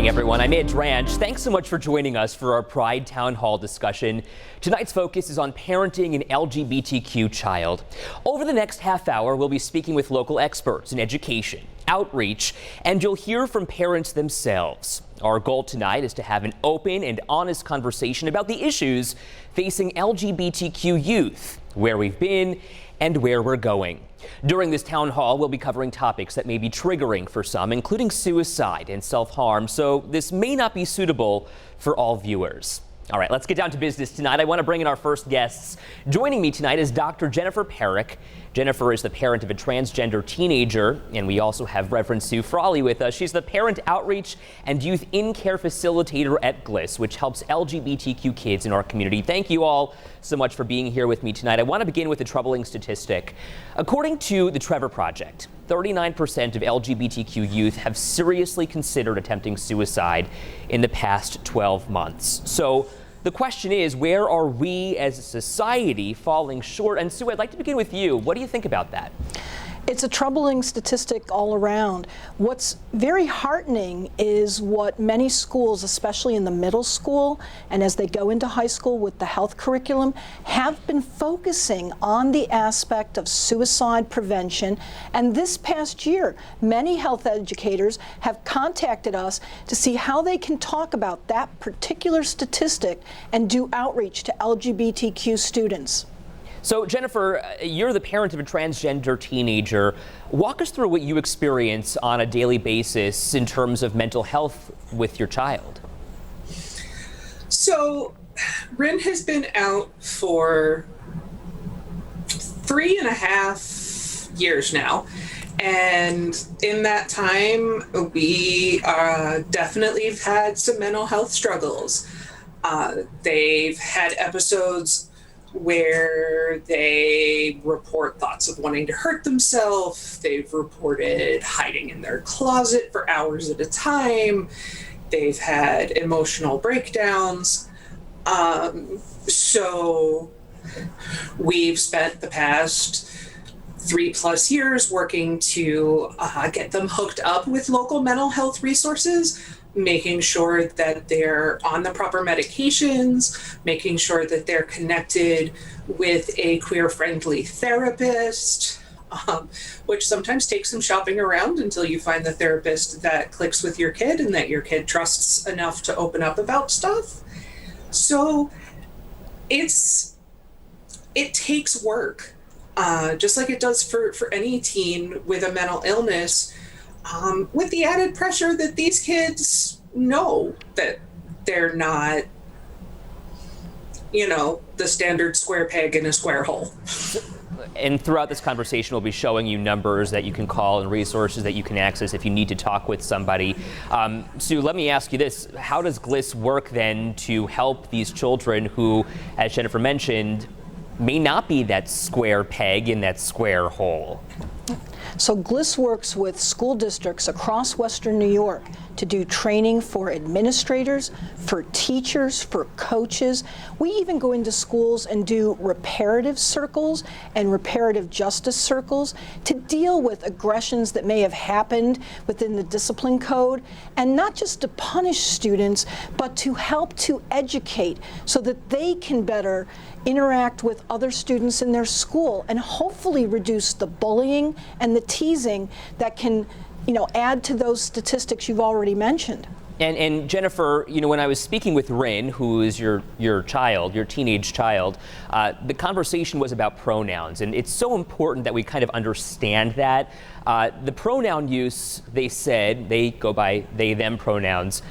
morning, everyone. I'm Drantch. Thanks so much for joining us for our Pride Town Hall discussion. Tonight's focus is on parenting an LGBTQ child. Over the next half hour, we'll be speaking with local experts in education, outreach, and you'll hear from parents themselves. Our goal tonight is to have an open and honest conversation about the issues facing LGBTQ youth, where we've been, and where we're going. During this town hall, we'll be covering topics that may be triggering for some, including suicide and self-harm, so this may not be suitable for all viewers. All right, let's get down to business tonight. I want to bring in our first guests. Joining me tonight is Dr. Jennifer Perrick. Jennifer is the parent of a transgender teenager, and we also have Reverend Sue Frawley with us. She's the Parent Outreach and Youth In-Care Facilitator at GLIS, which helps LGBTQ kids in our community. Thank you all so much for being here with me tonight. I want to begin with a troubling statistic. According to the Trevor Project, 39% of LGBTQ youth have seriously considered attempting suicide in the past 12 months. So the question is, where are we as a society falling short? And Sue, I'd like to begin with you. What do you think about that? It's a troubling statistic all around. What's very heartening is what many schools, especially in the middle school and as they go into high school with the health curriculum, have been focusing on the aspect of suicide prevention. And this past year, many health educators have contacted us to see how they can talk about that particular statistic and do outreach to LGBTQ students. So, Jennifer, you're the parent of a transgender teenager. Walk us through what you experience on a daily basis in terms of mental health with your child. So, Rin has been out for 3.5 years now. And in that time, we definitely have had some mental health struggles. They've had episodes where they report thoughts of wanting to hurt themselves. They've reported hiding in their closet for hours at a time. They've had emotional breakdowns. So we've spent the past 3+ years working to get them hooked up with local mental health resources, making sure that they're on the proper medications, making sure that they're connected with a queer-friendly therapist, which sometimes takes some shopping around until you find the therapist that clicks with your kid and that your kid trusts enough to open up about stuff. So it takes work, just like it does for any teen with a mental illness. With the added pressure that these kids know that they're not, the standard square peg in a square hole. And throughout this conversation, we'll be showing you numbers that you can call and resources that you can access if you need to talk with somebody. Sue, let me ask you this. How does GLIS work then to help these children who, as Jennifer mentioned, may not be that square peg in that square hole? So GLIS works with school districts across Western New York to do training for administrators, for teachers, for coaches. We even go into schools and do reparative circles and reparative justice circles to deal with aggressions that may have happened within the discipline code, and not just to punish students, but to help to educate so that they can better interact with other students in their school and hopefully reduce the bullying and the teasing that can, add to those statistics you've already mentioned. And Jennifer, when I was speaking with Rin, who is your child, your teenage child, the conversation was about pronouns, and it's so important that we kind of understand that. The pronoun use, they said, they go by they, them pronouns.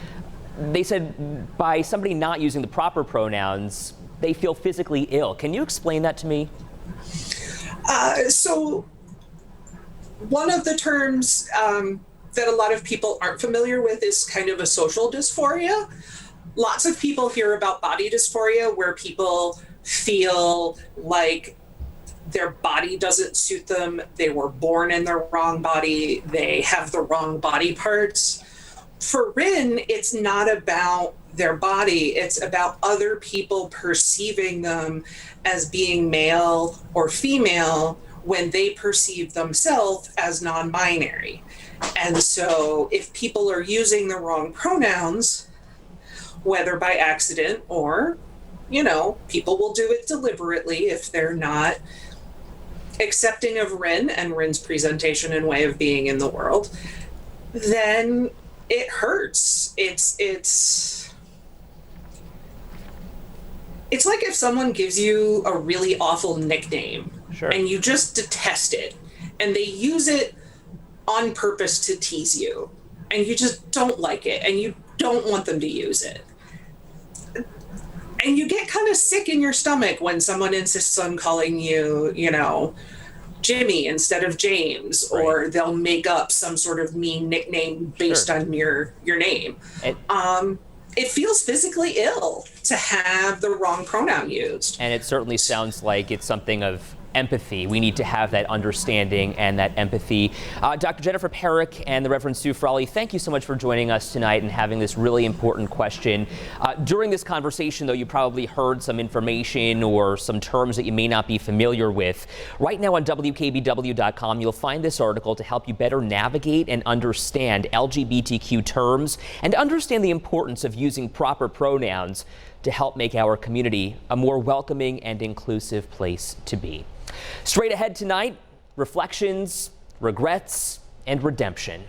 They said by somebody not using the proper pronouns, they feel physically ill. Can you explain that to me? So one of the terms that a lot of people aren't familiar with is kind of a social dysphoria. Lots of people hear about body dysphoria where people feel like their body doesn't suit them, they were born in the wrong body, they have the wrong body parts. For Rin, it's not about their body, it's about other people perceiving them as being male or female when they perceive themselves as non-binary. And so if people are using the wrong pronouns, whether by accident or, people will do it deliberately if they're not accepting of Rin and Rin's presentation and way of being in the world, then it hurts. It's like if someone gives you a really awful nickname, Sure. and you just detest it, and they use it on purpose to tease you, and you just don't like it, and you don't want them to use it. And you get kind of sick in your stomach when someone insists on calling you, Jimmy instead of James, Right. or they'll make up some sort of mean nickname based Sure. on your name. It feels physically ill to have the wrong pronoun used. And it certainly sounds like it's something of empathy. We need to have that understanding and that empathy. Dr. Jennifer Perrick and the Reverend Sue Frawley, thank you so much for joining us tonight and having this really important question. During this conversation, though, you probably heard some information or some terms that you may not be familiar with. Right now on WKBW.com, you'll find this article to help you better navigate and understand LGBTQ terms and understand the importance of using proper pronouns to help make our community a more welcoming and inclusive place to be. Straight ahead tonight, reflections, regrets, and redemption.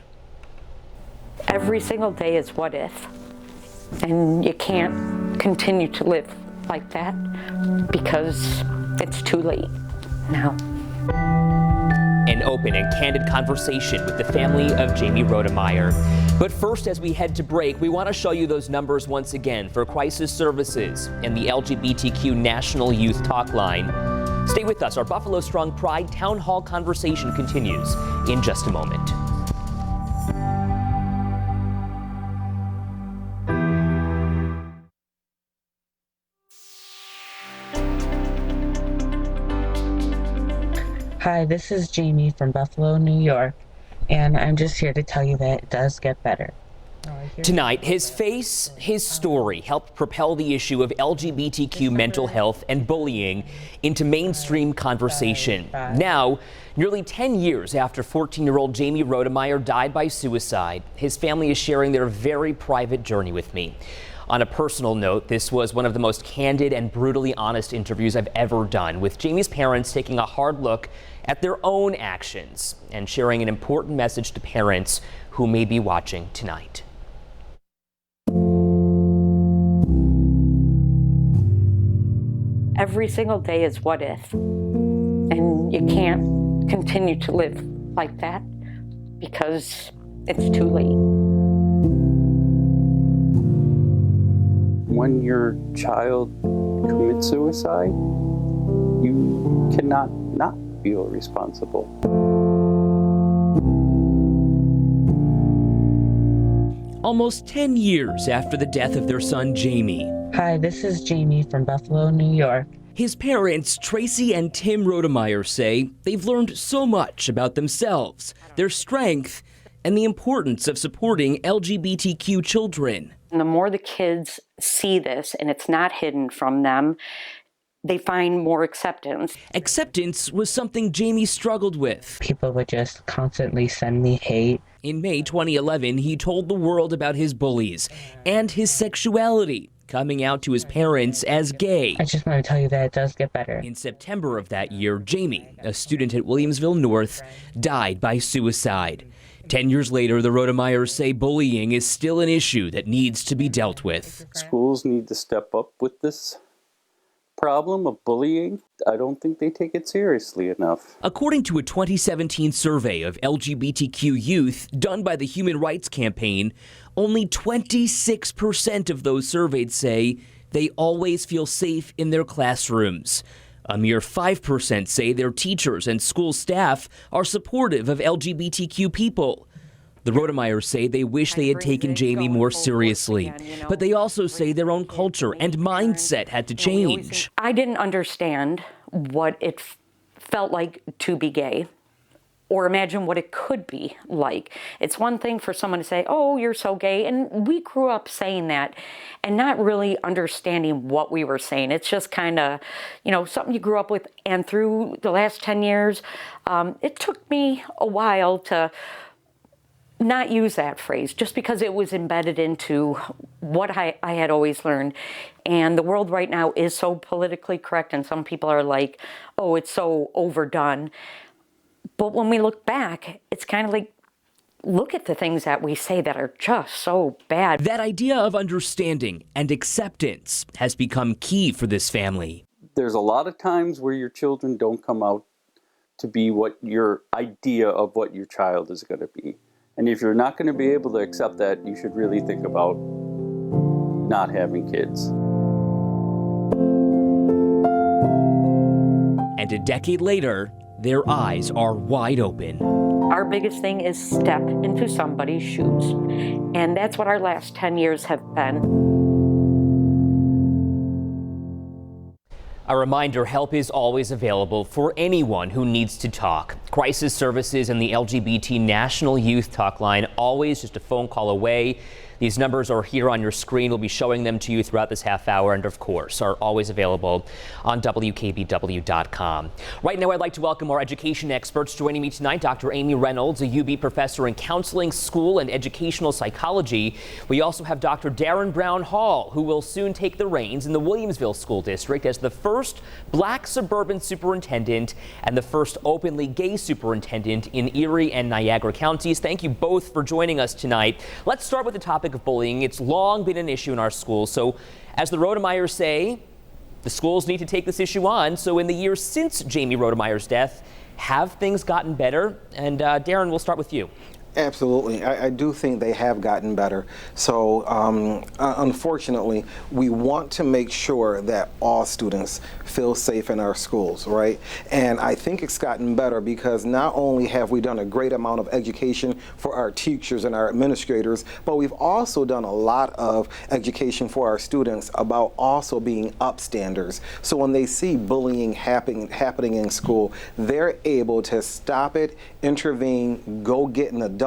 Every single day is what if, and you can't continue to live like that because it's too late now. An open and candid conversation with the family of Jamie Rodemeyer. But first, as we head to break, we want to show you those numbers once again for crisis services and the LGBTQ National Youth Talk Line. Stay with us. Our Buffalo Strong Pride Town Hall conversation continues in just a moment. Hi, this is Jamie from Buffalo, New York, and I'm just here to tell you that it does get better. Tonight, his face, his story helped propel the issue of LGBTQ mental health and bullying into mainstream conversation. Now, nearly 10 years after 14-year-old Jamie Rodemeyer died by suicide, his family is sharing their very private journey with me. On a personal note, this was one of the most candid and brutally honest interviews I've ever done, with Jamie's parents taking a hard look at their own actions and sharing an important message to parents who may be watching tonight. Every single day is what if, and you can't continue to live like that because it's too late. When your child commits suicide, you cannot not feel responsible. Almost 10 years after the death of their son, Jamie, Hi, this is Jamie from Buffalo, New York. his parents, Tracy and Tim Rodemeyer, say they've learned so much about themselves, their strength, and the importance of supporting LGBTQ children. And the more the kids see this and it's not hidden from them, they find more acceptance. Acceptance was something Jamie struggled with. People would just constantly send me hate. In May 2011, he told the world about his bullies and his sexuality, coming out to his parents as gay. I just want to tell you that it does get better. In September of that year, Jamie, a student at Williamsville North, died by suicide. 10 years later, the Rodemeyers say bullying is still an issue that needs to be dealt with. Schools need to step up with this problem of bullying. I don't think they take it seriously enough. According to a 2017 survey of LGBTQ youth done by the Human Rights Campaign, only 26% of those surveyed say they always feel safe in their classrooms. A mere 5% say their teachers and school staff are supportive of LGBTQ people. The Rodemeyers say they wish they had taken Jamie more seriously, but they also say their own culture and mindset had to change. I didn't understand what it felt like to be gay or imagine what it could be like. It's one thing for someone to say, oh, you're so gay. And we grew up saying that and not really understanding what we were saying. It's just kind of, something you grew up with. And through the last 10 years, it took me a while to not use that phrase just because it was embedded into what I had always learned. And the world right now is so politically correct, and some people are like, oh, it's so overdone. But when we look back, it's kind of like, look at the things that we say that are just so bad. That idea of understanding and acceptance has become key for this family. There's a lot of times where your children don't come out to be what your idea of what your child is going to be. And if you're not going to be able to accept that, you should really think about not having kids. And a decade later, their eyes are wide open. Our biggest thing is step into somebody's shoes. And that's what our last 10 years have been. A reminder, help is always available for anyone who needs to talk. Crisis services and the LGBT National Youth Talk Line, always just a phone call away. These numbers are here on your screen. We'll be showing them to you throughout this half hour, and of course are always available on WKBW.com. Right now, I'd like to welcome our education experts. Joining me tonight, Dr. Amy Reynolds, a UB professor in counseling, school, and educational psychology. We also have Dr. Darren Brown Hall, who will soon take the reins in the Williamsville School District as the first black suburban superintendent and the first openly gay superintendent in Erie and Niagara counties. Thank you both for joining us tonight. Let's start with the topic of bullying. It's long been an issue in our schools. So as the Rodemeyers say, the schools need to take this issue on. So in the years since Jamie Rodemeyer's death, have things gotten better? And Darren, we'll start with you. Absolutely. I do think they have gotten better. So unfortunately, we want to make sure that all students feel safe in our schools, right? And I think it's gotten better because not only have we done a great amount of education for our teachers and our administrators, but we've also done a lot of education for our students about also being upstanders. So when they see bullying happening in school, they're able to stop it, intervene, go get an adult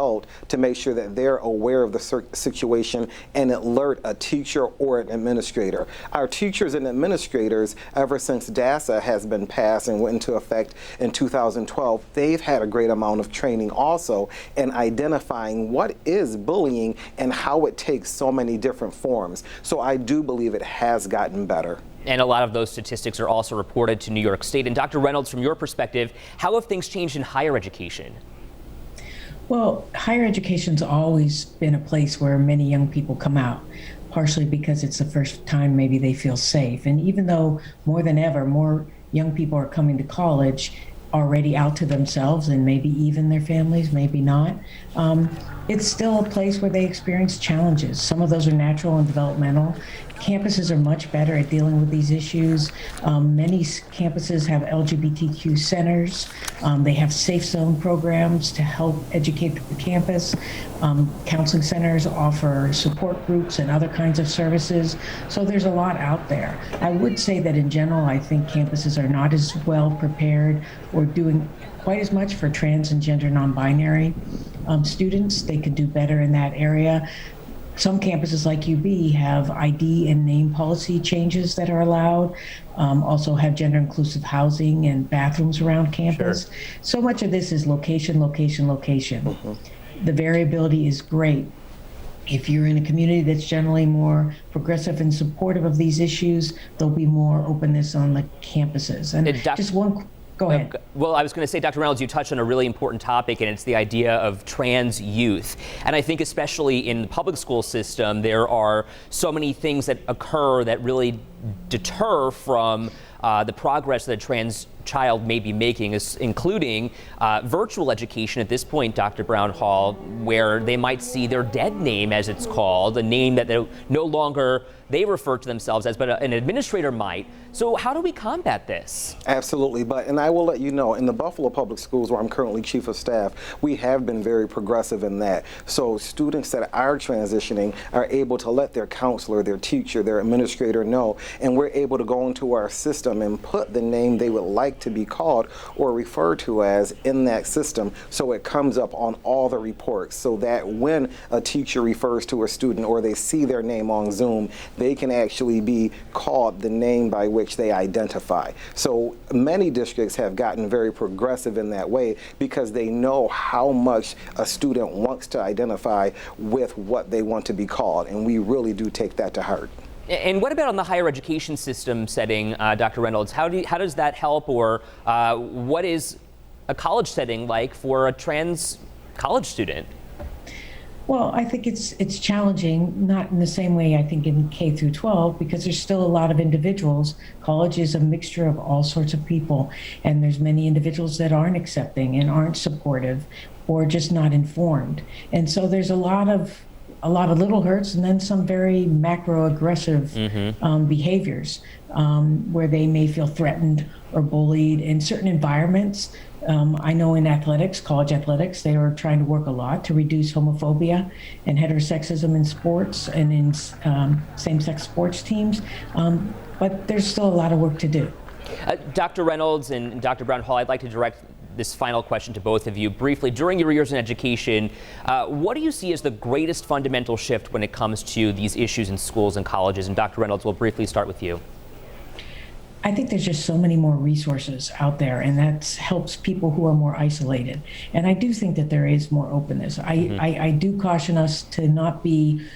to make sure that they're aware of the situation and alert a teacher or an administrator. Our teachers and administrators, ever since DASA has been passed and went into effect in 2012, they've had a great amount of training also in identifying what is bullying and how it takes so many different forms. So I do believe it has gotten better. And a lot of those statistics are also reported to New York State. And Dr. Reynolds, from your perspective, how have things changed in higher education? Well, higher education's always been a place where many young people come out, partially because it's the first time maybe they feel safe. And even though more than ever, more young people are coming to college already out to themselves and maybe even their families, maybe not, it's still a place where they experience challenges. Some of those are natural and developmental. Campuses are much better at dealing with these issues. Many campuses have LGBTQ centers. They have safe zone programs to help educate the campus. Counseling centers offer support groups and other kinds of services. So there's a lot out there. I would say that in general, I think campuses are not as well prepared or doing quite as much for trans and gender non-binary students. They could do better in that area. Some campuses like UB have ID and name policy changes that are allowed, also have gender inclusive housing and bathrooms around campus. Sure. So much of this is location, location, location. Mm-hmm. The variability is great. If you're in a community that's generally more progressive and supportive of these issues, there'll be more openness on the campuses. And just one. Go ahead. Well, I was going to say, Dr. Reynolds, you touched on a really important topic, and it's the idea of trans youth. And I think especially in the public school system, there are so many things that occur that really deter from the progress that a trans child may be making, including virtual education at this point, Dr. Brown Hall, where they might see their dead name, as it's called, a name that no longer they refer to themselves as, but an administrator might. So how do we combat this? Absolutely, and I will let you know, in the Buffalo Public Schools, where I'm currently chief of staff, we have been very progressive in that. So students that are transitioning are able to let their counselor, their teacher, their administrator know, and we're able to go into our system and put the name they would like to be called or referred to as in that system, so it comes up on all the reports, so that when a teacher refers to a student or they see their name on Zoom, they can actually be called the name by which which they identify. So many districts have gotten very progressive in that way because they know how much a student wants to identify with what they want to be called, and we really do take that to heart. And what about on the higher education system setting, Dr. Reynolds? How does that help, or what is a college setting like for a trans college student? Well, I think it's challenging, not in the same way I think in K through 12, because there's still a lot of individuals. College is a mixture of all sorts of people, and there's many individuals that aren't accepting and aren't supportive or just not informed. And so there's a lot of little hurts and then some very macro-aggressive behaviors where they may feel threatened or bullied in certain environments. I know in athletics, college athletics, they are trying to work a lot to reduce homophobia and heterosexism in sports and in same-sex sports teams, but there's still a lot of work to do. Dr. Reynolds and Dr. Brown Hall, I'd like to direct this final question to both of you briefly. During your years in education, what do you see as the greatest fundamental shift when it comes to these issues in schools and colleges? And Dr. Reynolds, we'll briefly start with you. I think there's just so many more resources out there, and that helps people who are more isolated. And I do think that there is more openness. I do caution us to not be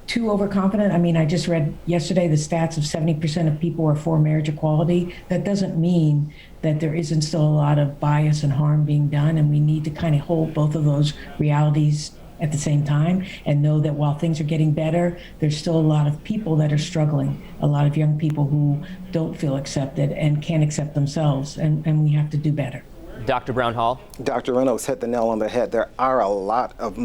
too overconfident. I mean, I just read yesterday the stats of 70% of people are for marriage equality. That doesn't mean that there isn't still a lot of bias and harm being done, and we need to kind of hold both of those realities at the same time and know that while things are getting better, there's still a lot of people that are struggling, a lot of young people who don't feel accepted and can't accept themselves, and we have to do better. Dr. Brown Hall. Dr. Reynolds hit the nail on the head. There are a lot of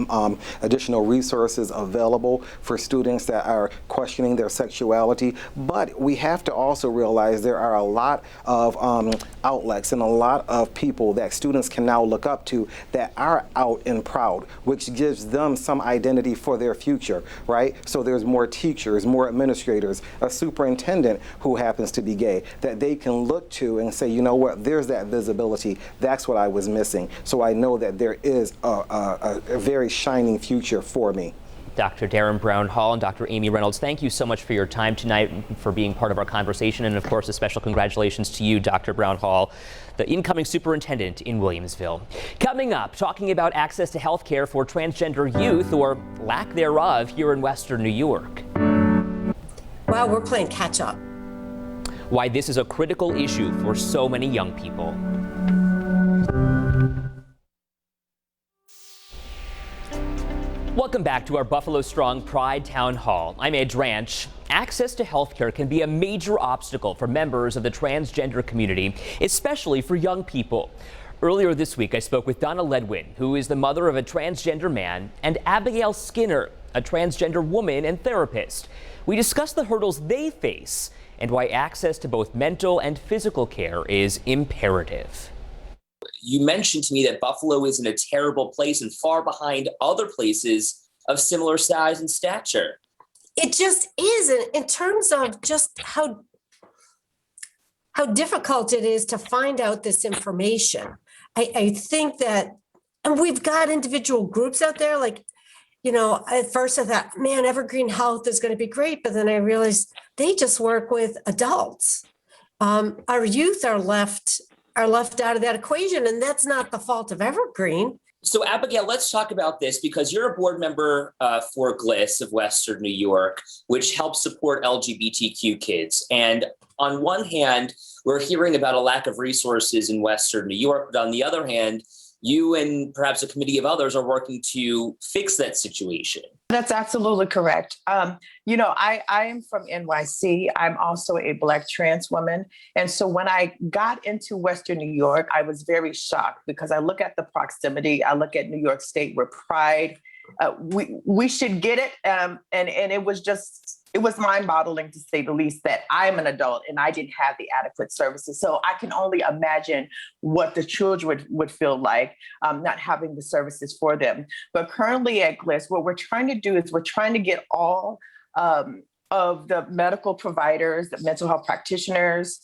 additional resources available for students that are questioning their sexuality, but we have to also realize there are a lot of outlets and a lot of people that students can now look up to that are out and proud, which gives them some identity for their future, right? So there's more teachers, more administrators, a superintendent who happens to be gay that they can look to and say, you know what, there's that visibility. That's what I was missing. So I know that there is a very shining future for me. Dr. Darren Brown Hall and Dr. Amy Reynolds, thank you so much for your time tonight, for being part of our conversation. And of course, a special congratulations to you, Dr. Brown Hall, the incoming superintendent in Williamsville. Coming up, talking about access to health care for transgender youth, or lack thereof, here in Western New York. Well, we're playing catch up. Why this is a critical issue for so many young people. Welcome back to our Buffalo Strong Pride Town Hall. I'm Drantch. Access to health care can be a major obstacle for members of the transgender community, especially for young people. Earlier this week, I spoke with Donna Ledwin, who is the mother of a transgender man, and Abigail Skinner, a transgender woman and therapist. We discussed the hurdles they face and why access to both mental and physical care is imperative. You mentioned to me that Buffalo is in a terrible place and far behind other places of similar size and stature. It just is in terms of just how difficult it is to find out this information. I think that, and we've got individual groups out there, like, you know, at first I thought, man, Evergreen Health is going to be great. But then I realized they just work with adults. Our youth are left out of that equation, and that's not the fault of Evergreen. So Abigail, let's talk about this because you're a board member for GLIS of Western New York, which helps support LGBTQ kids. And on one hand, we're hearing about a lack of resources in Western New York, but on the other hand, you and perhaps a committee of others are working to fix that situation. That's absolutely correct. You know, I am from NYC. I'm also a Black trans woman. And so when I got into Western New York, I was very shocked because I look at the proximity. I look at New York State where pride, we should get it. And it was mind-boggling to say the least that I'm an adult and I didn't have the adequate services. So I can only imagine what the children would feel like not having the services for them. But currently at GLIS, what we're trying to do is we're trying to get all of the medical providers, the mental health practitioners,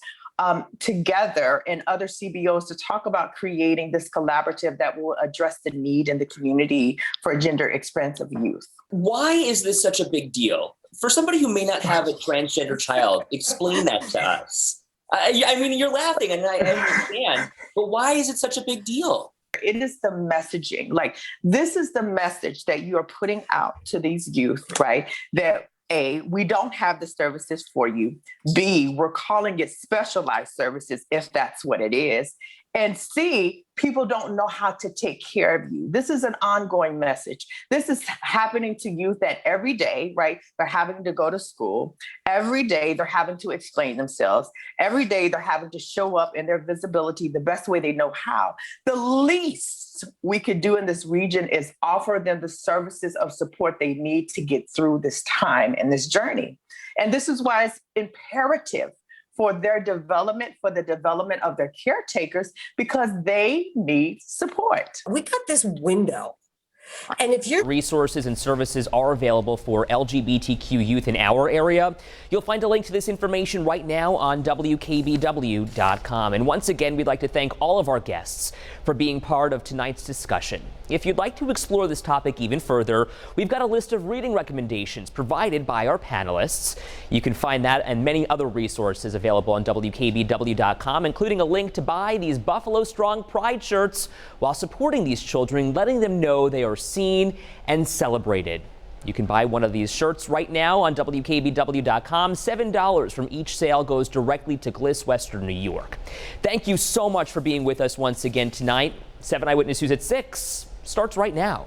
together and other CBOs to talk about creating this collaborative that will address the need in the community for gender expansive youth. Why is this such a big deal? for somebody who may not have a transgender child, explain that to us. I mean, you're laughing and I understand, but why is it such a big deal? It is the messaging. Like, this is the message that you are putting out to these youth, right? That A, we don't have the services for you. B, we're calling it specialized services, if that's what it is. And C, people don't know how to take care of you. This is an ongoing message. This is happening to youth that every day, right? They're having to go to school. Every day they're having to explain themselves. Every day they're having to show up in their visibility the best way they know how. The least we could do in this region is offer them the services of support they need to get through this time and this journey. And this is why it's imperative for their development, for the development of their caretakers, because they need support. We got this window. And if you're resources and services are available for LGBTQ youth in our area. You'll find a link to this information right now on WKBW.com. And once again, we'd like to thank all of our guests for being part of tonight's discussion. If you'd like to explore this topic even further, we've got a list of reading recommendations provided by our panelists. You can find that and many other resources available on WKBW.com, including a link to buy these Buffalo Strong Pride shirts while supporting these children, letting them know they are seen and celebrated. You can buy one of these shirts right now on WKBW.com. $7 from each sale goes directly to GLIS Western New York. Thank you so much for being with us once again tonight. 7 Eyewitness News at 6 starts right now.